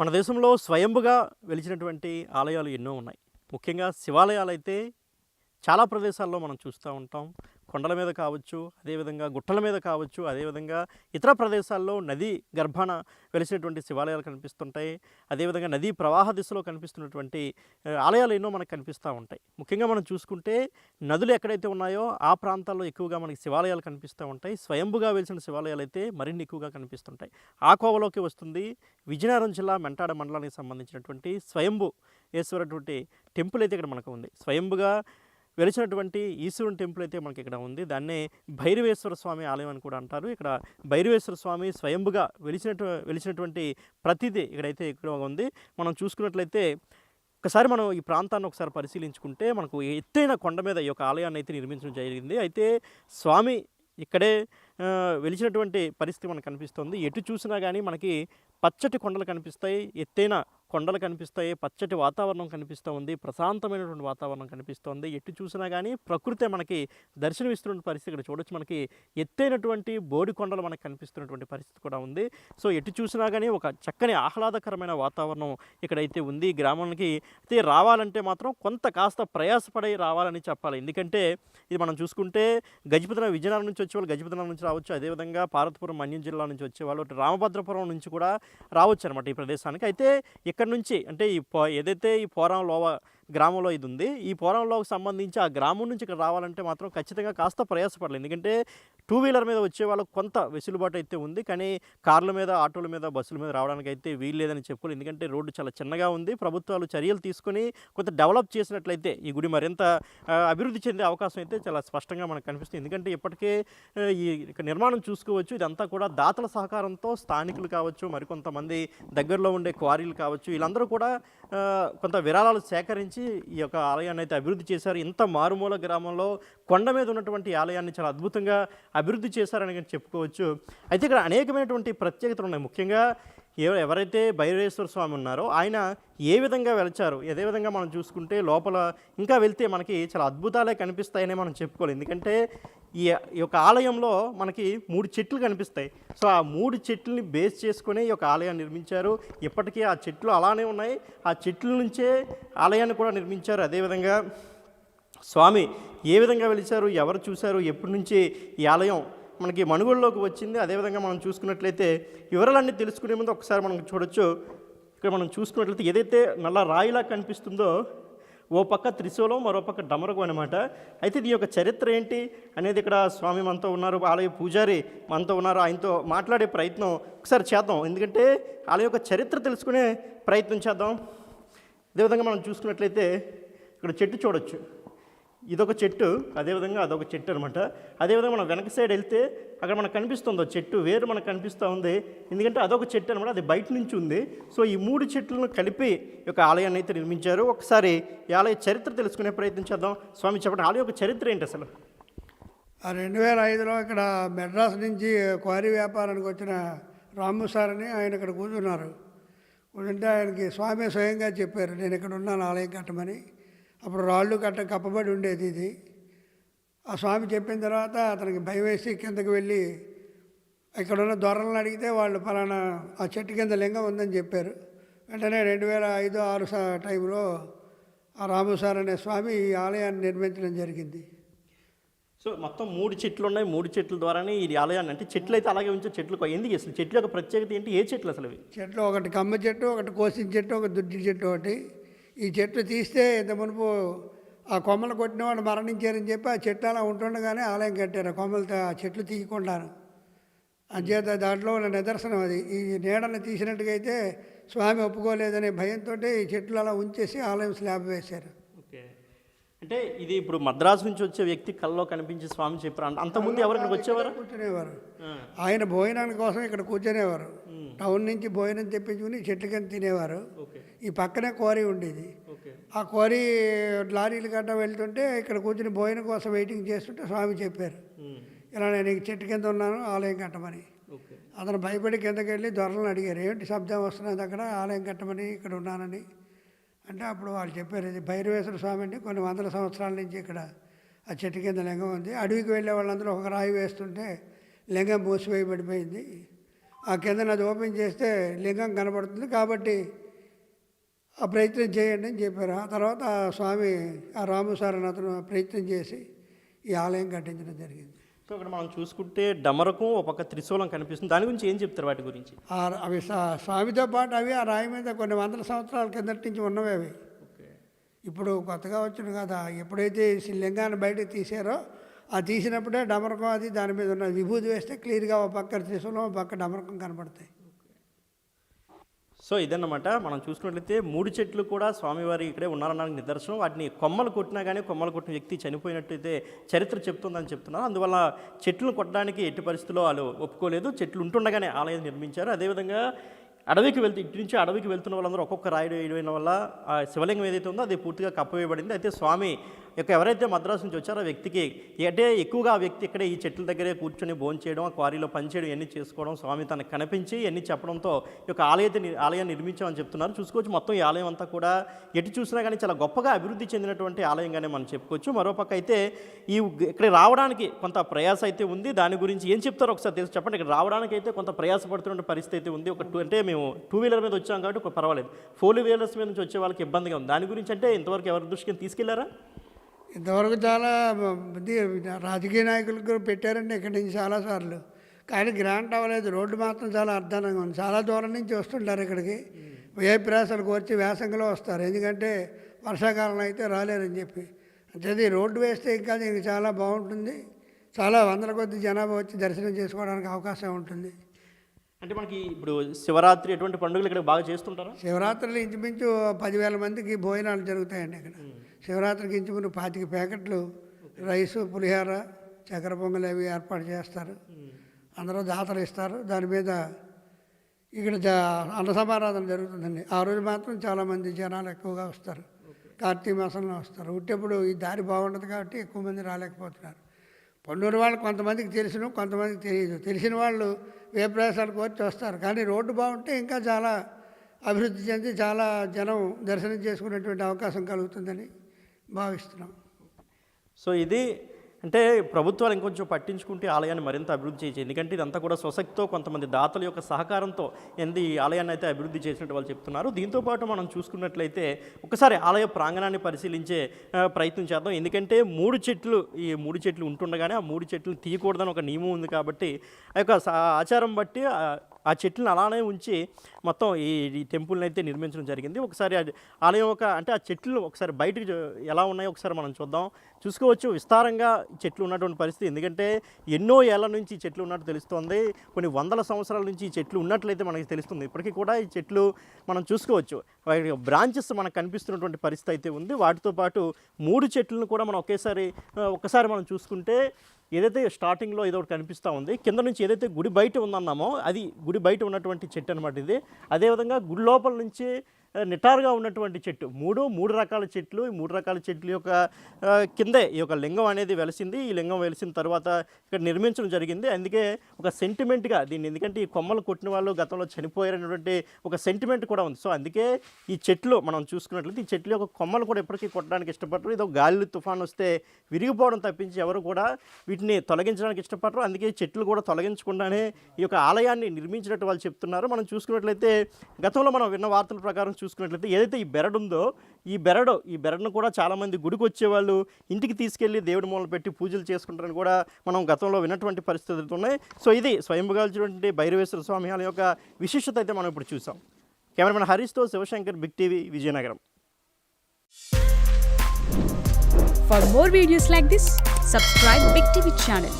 మన దేశంలో స్వయంభుగా వెలిచినటువంటి ఆలయాలు ఎన్నో ఉన్నాయి. ముఖ్యంగా శివాలయాలైతే చాలా ప్రదేశాల్లో మనం చూస్తూ ఉంటాం. కొండల మీద కావచ్చు, అదేవిధంగా గుట్టల మీద కావచ్చు, అదేవిధంగా ఇతర ప్రదేశాల్లో నది గర్భాన వెలిసినటువంటి శివాలయాలు కనిపిస్తుంటాయి. అదేవిధంగా నదీ ప్రవాహ దిశలో కనిపిస్తున్నటువంటి ఆలయాలు ఎన్నో మనకు కనిపిస్తూ ఉంటాయి. ముఖ్యంగా మనం చూసుకుంటే నదులు ఎక్కడైతే ఉన్నాయో ఆ ప్రాంతాల్లో ఎక్కువగా మనకి శివాలయాలు కనిపిస్తూ ఉంటాయి. స్వయంభుగా వెలిసిన శివాలయాలైతే మరిన్ని ఎక్కువగా కనిపిస్తుంటాయి. ఆ కోవలోకి వస్తుంది విజయనగరం జిల్లా మెంటాడ మండలానికి సంబంధించినటువంటి స్వయంభు ఈశ్వరటువంటి టెంపుల్ అయితే ఇక్కడ మనకు ఉంది. స్వయంభుగా వెలిసినటువంటి ఈశ్వరుని టెంపుల్ అయితే మనకి ఇక్కడ ఉంది. దాన్నే భైరవేశ్వర స్వామి ఆలయం అని కూడా అంటారు. ఇక్కడ భైరవేశ్వర స్వామి స్వయంభుగా వెలిసినటువంటి ప్రతిదీ ఇక్కడ ఉంది. మనం చూసుకున్నట్లయితే ఒకసారి మనం ఈ ప్రాంతాన్ని ఒకసారి పరిశీలించుకుంటే మనకు ఎత్తైన కొండ మీద ఈ యొక్క ఆలయాన్ని అయితే నిర్మించడం జరిగింది. అయితే స్వామి ఇక్కడే వెలిసినటువంటి పరిస్థితి మనకు కనిపిస్తుంది. ఎటు చూసినా కానీ మనకి పచ్చటి కొండలు కనిపిస్తాయి, ఎత్తైన కొండలు కనిపిస్తాయి, పచ్చటి వాతావరణం కనిపిస్తూ ఉంది, ప్రశాంతమైనటువంటి వాతావరణం కనిపిస్తుంది. ఎటు చూసినా కానీ ప్రకృతి మనకి దర్శనమిస్తున్న పరిస్థితి ఇక్కడ చూడొచ్చు. మనకి ఎత్తైనటువంటి బోడి కొండలు మనకు కనిపిస్తున్నటువంటి పరిస్థితి కూడా ఉంది. సో ఎటు చూసినా కానీ ఒక చక్కని ఆహ్లాదకరమైన వాతావరణం ఇక్కడైతే ఉంది. గ్రామానికి అయితే రావాలంటే మాత్రం కాస్త ప్రయాసపడి రావాలని చెప్పాలి. ఎందుకంటే ఇది మనం చూసుకుంటే విజయనగరం నుంచి వచ్చేవాళ్ళు గజపతినగరం నుంచి రావచ్చు, అదేవిధంగా పార్వతీపురం మన్యం జిల్లా నుంచి వచ్చేవాళ్ళు రామభద్రపురం నుంచి కూడా రావచ్చు అనమాట ఈ ప్రదేశానికి. అయితే ఇక్కడ నుంచి అంటే ఏదైతే ఈ పోరంలోవ గ్రామంలో ఇది ఉంది, ఈ పోరంలోకి సంబంధించి ఆ గ్రామం నుంచి ఇక్కడ రావాలంటే మాత్రం ఖచ్చితంగా కాస్త ప్రయాసపడాలి. ఎందుకంటే టూ వీలర్ మీద వచ్చే వాళ్ళకు కొంత వెసులుబాటు అయితే ఉంది, కానీ కార్ల మీద, ఆటోల మీద, బస్సుల మీద రావడానికి అయితే వీలు లేదని చెప్పుకోవాలి. ఎందుకంటే రోడ్డు చాలా చిన్నగా ఉంది. ప్రభుత్వాలు చర్యలు తీసుకొని కొంత డెవలప్ చేసినట్లయితే ఈ గుడి మరింత అభివృద్ధి చెందే అవకాశం అయితే చాలా స్పష్టంగా మనకు కనిపిస్తుంది. ఎందుకంటే ఇప్పటికే ఈ నిర్మాణం చూసుకోవచ్చు. ఇదంతా కూడా దాతల సహకారంతో స్థానికులు కావచ్చు, మరికొంతమంది దగ్గరలో ఉండే క్వారీలు కావచ్చు, వీళ్ళందరూ కూడా కొంత విరాళాలు సేకరించి ఈ యొక్క ఆలయాన్ని అయితే అభివృద్ధి చేశారు. ఇంత మారుమూల గ్రామంలో కొండ మీద ఉన్నటువంటి ఆలయాన్ని చాలా అద్భుతంగా అభివృద్ధి చేశారని చెప్పుకోవచ్చు. అయితే ఇక్కడ అనేకమైనటువంటి ప్రత్యేకతలు ఉన్నాయి. ముఖ్యంగా ఎవరైతే భైరవేశ్వర స్వామి ఉన్నారో ఆయన ఏ విధంగా వెలిచారు, అదే విధంగా మనం చూసుకుంటే లోపల ఇంకా వెళ్తే మనకి చాలా అద్భుతాలే కనిపిస్తాయనే మనం చెప్పుకోవాలి. ఎందుకంటే ఈ యొక్క ఆలయంలో మనకి 3 చెట్లు కనిపిస్తాయి. సో ఆ 3 చెట్లని బేస్ చేసుకుని ఈ యొక్క ఆలయాన్ని నిర్మించారు. ఇప్పటికీ ఆ చెట్లు అలానే ఉన్నాయి. ఆ చెట్ల నుంచే ఆలయాన్ని కూడా నిర్మించారు. అదేవిధంగా స్వామి ఏ విధంగా వెలిచారు, ఎవరు చూశారు, ఎప్పటి నుంచి ఈ ఆలయం మనకి మనుగోడులోకి వచ్చింది, అదేవిధంగా మనం చూసుకున్నట్లయితే వివరాలన్నీ తెలుసుకునే ముందు ఒకసారి మనం చూడొచ్చు. ఇక్కడ మనం చూసుకున్నట్లయితే ఏదైతే నల్ల రాయిలా కనిపిస్తుందో ఓ పక్క త్రిశూలం, మరో పక్క డమరుగు అనమాట. అయితే దీని యొక్క చరిత్ర ఏంటి అనేది ఇక్కడ స్వామి మనతో ఉన్నారు, ఆలయ పూజారి మనతో ఉన్నారు. ఆయనతో మాట్లాడే ప్రయత్నం ఒకసారి చేద్దాం. ఎందుకంటే ఆలయ యొక్క చరిత్ర తెలుసుకునే ప్రయత్నం చేద్దాం. అదేవిధంగా మనం చూసుకున్నట్లయితే ఇక్కడ చెట్టు చూడొచ్చు, ఇదొక చెట్టు, అదేవిధంగా అదొక చెట్టు అనమాట. అదేవిధంగా మనం వెనక సైడ్ వెళ్తే అక్కడ మనకు కనిపిస్తుందో చెట్టు వేరు మనకు కనిపిస్తూ ఉంది. ఎందుకంటే అదొక చెట్టు అనమాట, అది బయట నుంచి ఉంది. సో ఈ 3 చెట్లను కలిపి ఈ యొక్క ఆలయాన్ని అయితే నిర్మించారు. ఒకసారి ఈ ఆలయ చరిత్ర తెలుసుకునే ప్రయత్నం చేద్దాం. స్వామి చెప్పండి, ఆలయ యొక్క చరిత్ర ఏంటి అసలు? 2005లో ఇక్కడ మెడ్రాస్ నుంచి క్వారీ వ్యాపారానికి వచ్చిన రాము సార్ అని ఆయన ఇక్కడ కూర్చున్నారు. కూర్చుంటే ఆయనకి స్వామి స్వయంగా చెప్పారు, నేను ఇక్కడ ఉన్నాను ఆలయం కట్టమని. అప్పుడు రాళ్ళు కప్పబడి ఉండేది ఇది. ఆ స్వామి చెప్పిన తర్వాత అతనికి భయం వేసి కిందకి వెళ్ళి ఇక్కడ ఉన్న దొరలను అడిగితే వాళ్ళు ఫలానా ఆ చెట్టు కింద లింగం ఉందని చెప్పారు. వెంటనే 2005-06 టైంలో ఆ రాము సార్ అనే స్వామి ఈ ఆలయాన్ని నిర్మించడం జరిగింది. సో మొత్తం 3 చెట్లు ఉన్నాయి. 3 చెట్ల ద్వారానే ఈ ఆలయాన్ని, అంటే చెట్లు అయితే అలాగే ఉంచే చెట్లు ఎందుకు అసలు చెట్ల యొక్క ప్రత్యేకత ఏంటి? ఏ చెట్లు అసలు అవి? చెట్లు ఒకటి కమ్మ చెట్టు, ఒకటి కోసిన చెట్టు, ఒక దుడ్డి చెట్టు ఒకటి. ఈ చెట్లు తీస్తే ఇంత మునుపు ఆ కొమ్మలు కొట్టినవాడు మరణించారని చెప్పి ఆ చెట్టు అలా ఉంటుండగానే ఆలయం కట్టారు. ఆ కొమ్మలతో ఆ చెట్లు తీయకుండాను. అంచేత దాంట్లో ఉన్న నిదర్శనం అది. ఈ నీడని తీసినట్టుగా అయితే స్వామి ఒప్పుకోలేదనే భయంతో ఈ చెట్లు అలా ఉంచేసి ఆలయం స్లాబ్ వేశారు. ఓకే, అంటే ఇది ఇప్పుడు మద్రాసు నుంచి వచ్చే వ్యక్తి కల్లో కనిపించే స్వామి చెప్పారు. అంతకుముందు ఎవరు ఇక్కడికి వచ్చేవారు? కూర్చునేవారు. ఆయన భోజనానికి కోసం ఇక్కడ కూర్చునేవారు. టౌన్ నుంచి భోజనం తెప్పించుకుని చెట్ల కింద తినేవారు. ఈ పక్కనే క్వారీ ఉండేది. ఆ క్వారీ లారీలు గట్ట వెళ్తుంటే ఇక్కడ కూర్చుని భోజనం కోసం వెయిటింగ్ చేస్తుంటే స్వామి చెప్పారు, ఇలా నేను చెట్టు కింద ఉన్నాను ఆలయం కట్టమని. అతను భయపడి కిందకి వెళ్ళి దొరలను అడిగారు, ఏంటి శబ్దం వస్తున్నది అక్కడ, ఆలయం కట్టమని ఇక్కడ ఉన్నానని. అంటే అప్పుడు వాళ్ళు చెప్పారు, ఇది భైరవేశ్వర స్వామి అండి, కొన్ని వందల సంవత్సరాల నుంచి ఇక్కడ ఆ చెట్టు కింద లింగం ఉంది. అడవికి వెళ్ళే వాళ్ళందరూ ఒక రాయి వేస్తుంటే లింగం మూసివేయబడిపోయింది. ఆ కిందన అది ఓపెన్ చేస్తే లింగం కనబడుతుంది, కాబట్టి ఆ ప్రయత్నం చేయండి అని చెప్పారు. ఆ తర్వాత ఆ స్వామి, ఆ రాము సార్ అని అతను ప్రయత్నం చేసి ఈ ఆలయం కట్టించడం జరిగింది. సో ఇక్కడ మనం చూసుకుంటే డమరకం ఒక పక్క త్రిశూలం కనిపిస్తుంది. దాని గురించి ఏం చెప్తారు వాటి గురించి? అవి స్వామితో పాటు అవి ఆ రాయి మీద కొన్ని వందల సంవత్సరాల కిందటి నుంచి ఉన్నవి అవి. ఇప్పుడు కొత్తగా వచ్చిన కదా, ఎప్పుడైతే ఈ లింగాన్ని బయటకు తీసారో ఆ తీసినప్పుడే డమరకం అది దాని మీద ఉన్న విభూతి వేస్తే క్లియర్గా ఒక పక్క త్రిశూలం ఒక పక్క డమరకం కనపడతాయి. సో ఇదన్నమాట. మనం చూసుకున్నట్లయితే 3 చెట్లు కూడా స్వామివారి ఇక్కడే ఉన్నారనడానికి నిదర్శనం. వాటిని కొమ్మలు కొట్టినా కానీ కొమ్మలు కొట్టిన వ్యక్తి చనిపోయినట్టయితే చరిత్ర చెప్తుందని చెప్తున్నారు. అందువల్ల చెట్లను కొట్టడానికి ఎట్టి పరిస్థితుల్లో వాళ్ళు ఒప్పుకోలేదు. చెట్లు ఉంటుండగానే ఆలయం నిర్మించారు. అదేవిధంగా అడవికి వెళ్తే ఇటు నుంచి అడవికి వెళ్తున్న వాళ్ళందరూ ఒక్కొక్క రాయి వేయడం వల్ల ఆ శివలింగం ఏదైతే ఉందో అది పూర్తిగా కప్పవేయబడింది. అయితే స్వామి యొక్క ఎవరైతే మద్రాసు నుంచి వచ్చారో ఆ వ్యక్తికి అంటే ఎక్కువగా ఆ వ్యక్తి ఇక్కడే ఈ చెట్ల దగ్గరే కూర్చొని భోజనం చేయడం, ఆ క్వారీలో పనిచేయడం ఇవన్నీ చేసుకోవడం స్వామి తనకు కనిపించి ఇవన్నీ చెప్పడంతో ఈ యొక్క ఆలయాన్ని నిర్మించామని చెప్తున్నారు. చూసుకోవచ్చు మొత్తం ఈ ఆలయం అంతా కూడా ఎటు చూసినా కానీ చాలా గొప్పగా అభివృద్ధి చెందినటువంటి ఆలయంగానే మనం చెప్పుకోవచ్చు. మరోపక్క అయితే ఇక్కడ రావడానికి కొంత ప్రయాస అయితే ఉంది. దాని గురించి ఏం చెప్తారో ఒకసారి తెలిసి చెప్పండి. ఇక్కడ రావడానికి అయితే కొంత ప్రయాసపడుతున్న పరిస్థితి అయితే ఉంది. అంటే మేము 2 వీలర్ మీద వచ్చాం కాబట్టి పర్వాలేదు. 4 వీలర్స్ మీద నుంచి వచ్చే వాళ్ళకి ఇబ్బందిగా ఉంది. దాని గురించి అంటే ఇంతవరకు ఎవరి దృష్టికి తీసుకెళ్లారా? ఇంతవరకు చాలా రాజకీయ నాయకులకు పెట్టారండి ఇక్కడి నుంచి చాలాసార్లు, కానీ గ్రాంట్ అవ్వలేదు. రోడ్డు మాత్రం చాలా అర్ధానంగా ఉంది. చాలా దూరం నుంచి వస్తుంటారు ఇక్కడికి, ఏ ప్రయాసాలకు వచ్చి వేసంగిలో వస్తారు, ఎందుకంటే వర్షాకాలం అయితే రాలేరని చెప్పి. అంటే రోడ్డు వేస్తే ఇంకా దీనికి చాలా బాగుంటుంది. చాలా వందల కొద్ది జనాభా వచ్చి దర్శనం చేసుకోవడానికి అవకాశం ఉంటుంది. అంటే మనకి ఇప్పుడు శివరాత్రి ఎటువంటి పండుగలు ఇక్కడ బాగా చేస్తుంటారా? శివరాత్రులు ఇంచుమించు 10,000 మందికి భోజనాలు జరుగుతాయండి ఇక్కడ. శివరాత్రికి ఇంచుమించు 25 ప్యాకెట్లు రైసు, పులిహోర, చక్కెర పొంగల్ అవి ఏర్పాటు చేస్తారు. అందరూ దాతలు ఇస్తారు. దాని మీద ఇక్కడ అన్న సమారాధన జరుగుతుందండి. ఆ రోజు మాత్రం చాలామంది జనాలు ఎక్కువగా వస్తారు. కార్తీక మాసంలో వస్తారు. ఉట్టేప్పుడు ఈ దారి బాగుండదు కాబట్టి ఎక్కువ మంది రాలేకపోతున్నారు. పొన్నూరు వాళ్ళు కొంతమందికి తెలుసును, కొంతమందికి తెలియదు. తెలిసిన వాళ్ళు ఏ ప్రదేశాలకు వచ్చి వస్తారు. కానీ రోడ్డు బాగుంటే ఇంకా చాలా అభివృద్ధి చెంది చాలా జనం దర్శనం చేసుకునేటువంటి అవకాశం కలుగుతుందని భావిస్తున్నాం. సో ఇది అంటే ప్రభుత్వాలు ఇంకొంచెం పట్టించుకుంటే ఆలయాన్ని మరింత అభివృద్ధి చేయొచ్చు. ఎందుకంటే ఇదంతా కూడా స్వశక్తితో కొంతమంది దాతల యొక్క సహకారంతో ఈ ఆలయాన్ని అయితే అభివృద్ధి చేసినట్టు వాళ్ళు చెప్తున్నారు. దీంతోపాటు మనం చూసుకున్నట్లయితే ఒకసారి ఆలయ ప్రాంగణాన్ని పరిశీలించే ప్రయత్నం చేద్దాం. ఎందుకంటే 3 చెట్లు ఉంటుండగానే ఆ 3 చెట్లు తీయకూడదని ఒక నియమం ఉంది కాబట్టి ఆ యొక్క ఆచారం బట్టి ఆ చెట్లను అలానే ఉంచి మొత్తం ఈ టెంపుల్ని అయితే నిర్మించడం జరిగింది. ఒకసారి ఆలయం అంటే ఆ చెట్లు ఒకసారి బయటకు ఎలా ఉన్నాయో ఒకసారి మనం చూసుకోవచ్చు. విస్తారంగా చెట్లు ఉన్నటువంటి పరిస్థితి. ఎందుకంటే ఎన్నో ఏళ్ల నుంచి చెట్లు ఉన్నట్టు తెలుస్తుంది. కొన్ని వందల సంవత్సరాల నుంచి ఈ చెట్లు ఉన్నట్లయితే మనకి తెలుస్తుంది. ఇప్పటికీ కూడా ఈ చెట్లు మనం చూసుకోవచ్చు. బ్రాంచెస్ మనకు కనిపిస్తున్నటువంటి పరిస్థితి అయితే ఉంది. వాటితో పాటు 3 చెట్లను కూడా మనం ఒక్కసారి మనం చూసుకుంటే ఏదైతే స్టార్టింగ్లో ఏదో ఒకటి కనిపిస్తూ ఉంది, కింద నుంచి ఏదైతే గుడి బయట ఉందన్నామో అది గుడి బయట ఉన్నటువంటి చెట్టు అనమాట ఇది. అదేవిధంగా గుడి లోపల నుంచి నిటారుగా ఉన్నటువంటి చెట్టు మూడు రకాల చెట్లు. ఈ 3 రకాల చెట్లు యొక్క కిందే ఈ యొక్క లింగం అనేది వెలిసింది. ఈ లింగం వెలిసిన తర్వాత ఇక్కడ నిర్మించడం జరిగింది. అందుకే ఒక సెంటిమెంట్గా దీన్ని, ఎందుకంటే ఈ కొమ్మలు కొట్టిన వాళ్ళు గతంలో చనిపోయారనేటువంటి ఒక సెంటిమెంట్ కూడా ఉంది. సో అందుకే ఈ చెట్లు మనం చూసుకున్నట్లయితే ఈ చెట్ల యొక్క కొమ్మలు కూడా ఎప్పటికీ కొట్టడానికి ఇష్టపడరు. ఇది ఒక గాలి తుఫాను వస్తే విరిగిపోవడం తప్పించి ఎవరు కూడా వీటిని తొలగించడానికి ఇష్టపడరు. అందుకే చెట్లు కూడా తొలగించకుండానే ఈ యొక్క ఆలయాన్ని నిర్మించినట్టు వాళ్ళు చెప్తున్నారు. మనం చూసుకున్నట్లయితే గతంలో మనం విన్న వార్తల ప్రకారం చూసుకున్నట్లయితే ఏదైతే ఈ బెరడు ఉందో ఈ బెరడును కూడా చాలామంది గుడికి వచ్చేవాళ్ళు ఇంటికి తీసుకెళ్ళి దేవుడి మూలన పెట్టి పూజలు చేసుకుంటారని కూడా మనం గతంలో విన్నటువంటి పరిస్థితులు ఉన్నాయి. సో ఇది స్వయంభుగా వచ్చినటువంటి భైరవేశ్వర స్వామి ఆలయం యొక్క విశిష్టత అయితే మనం ఇప్పుడు చూసాం. కెమెరామెన్ హరీష్తో Shivashankar, big TV, Vizianagaram. For more videos like this, subscribe Big TV channel.